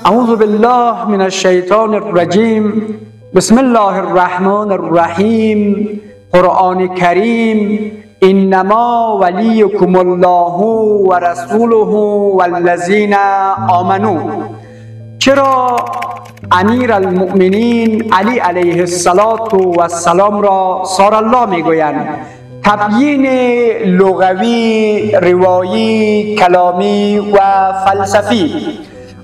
اعوذ بالله من الشیطان الرجیم. بسم الله الرحمن الرحیم. قرآن کریم: انما ولیکم الله و رسوله والذین آمنوا. چرا امیر المؤمنین علی علیه السلام را سار الله میگویند؟ تبیین لغوی، روایی، کلامی و فلسفی.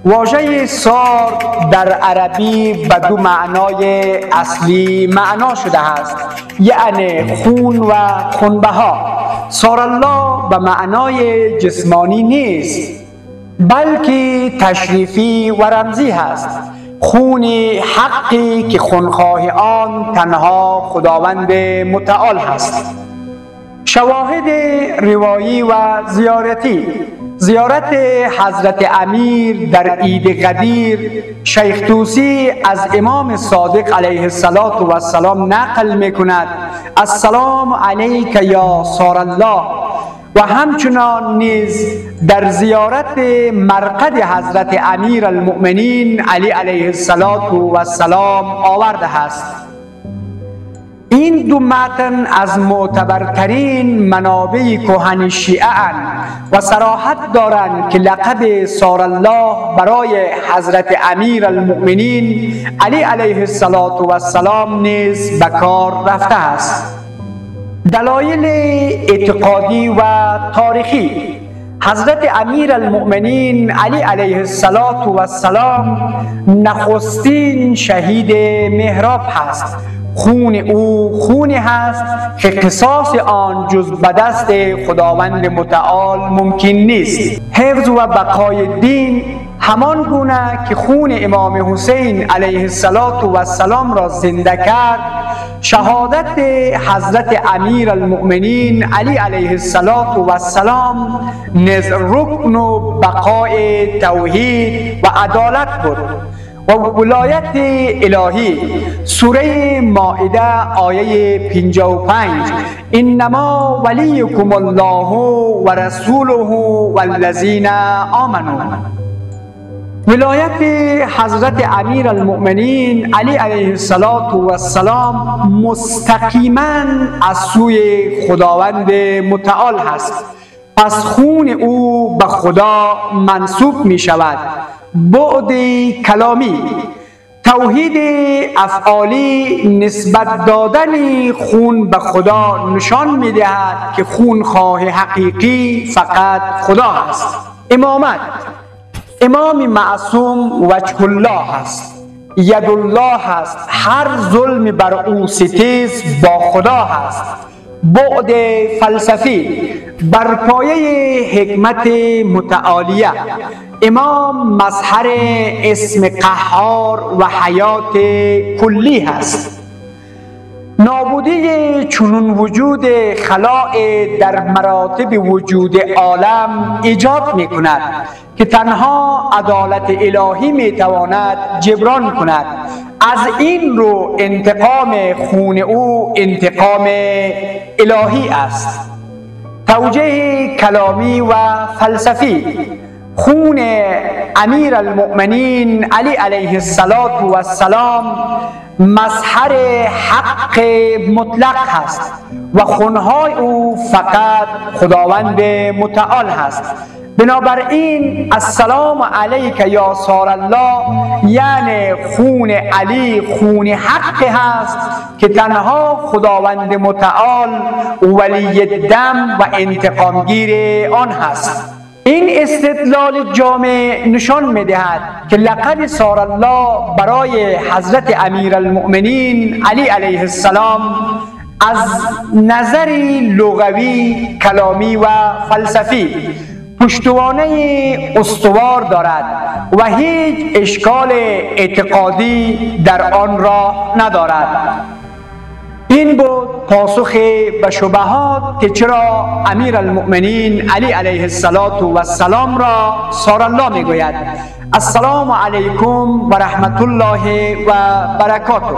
واژه سار در عربی به دو معنای اصلی معنا شده است، یعنی خون و خونبها. سار الله به معنای جسمانی نیست، بلکه تشریفی و رمزی است. خون حقی که خونخواه آن تنها خداوند متعال است. شواهد روایی و زیارتی: زیارت حضرت امیر در عید غدیر، شیخ طوسی از امام صادق علیه السلام نقل می کند: السلام علیک یا سار الله. و همچنان نیز در زیارت مرقد حضرت امیر المؤمنین علی علیه السلام آورده است. این دو متن از معتبرترین منابع کهن شیعه و صراحت دارند که لقب سار الله برای حضرت امیر المؤمنین علی علیه السلام نیز به کار رفته است. دلایل اعتقادی و تاریخی: حضرت امیر المؤمنین علی علیه السلام نخستین شهید محراب هست. خون او خونی هست که قصاص آن جز به دست خداوند متعال ممکن نیست. حفظ و بقای دین همان گونه که خون امام حسین علیه السلام را زنده کرد، شهادت حضرت امیر المؤمنین علی علیه السلام نیز رکن و بقای توحید و عدالت بود. و ولایت الهی: سوره مائده آیه 55: انما ولیکم الله و رسوله والذین آمنوا. ولایت حضرت امیر المؤمنین علی علیه السلام مستقیما از سوی خداوند متعال هست، پس خون او به خدا منسوب می شود. بعد کلامی: توحید افعالی نسبت دادن خون به خدا نشان می دهد که خونخواه حقیقی فقط خدا است. امامت: امام معصوم وجه الله است، ید الله است، هر ظلم بر او ستیز با خدا است. بعد فلسفی: بر پایه حکمت متعالیه، امام مظهر اسم قهار و حیات کلی هست. نابودی چنون وجود خلاء در مراتب وجود عالم ایجاد می کند که تنها عدالت الهی می تواند جبران کند. از این رو انتقام خون او انتقام الهی است. توجیه کلامی و فلسفی: خون امیر المؤمنین علی علیه السلام مظهر حق مطلق هست و خونهای او فقط خداوند متعال هست. بنابراین السلام علیک یا سار الله یعنی خون علی خون حق هست که تنها خداوند متعال ولی دم و انتقامگیر آن هست. این استدلال جامع نشان می‌دهد که لقب سار الله برای حضرت امیر المؤمنین علی علیه السلام از نظر لغوی، کلامی و فلسفی پشتوانه استوار دارد و هیچ اشکال اعتقادی در آن راه ندارد. این بود پاسخ به شبهات که چرا امیر المؤمنین علی علیه السلام را سار الله میگوید. السلام علیکم و رحمت الله و برکاته.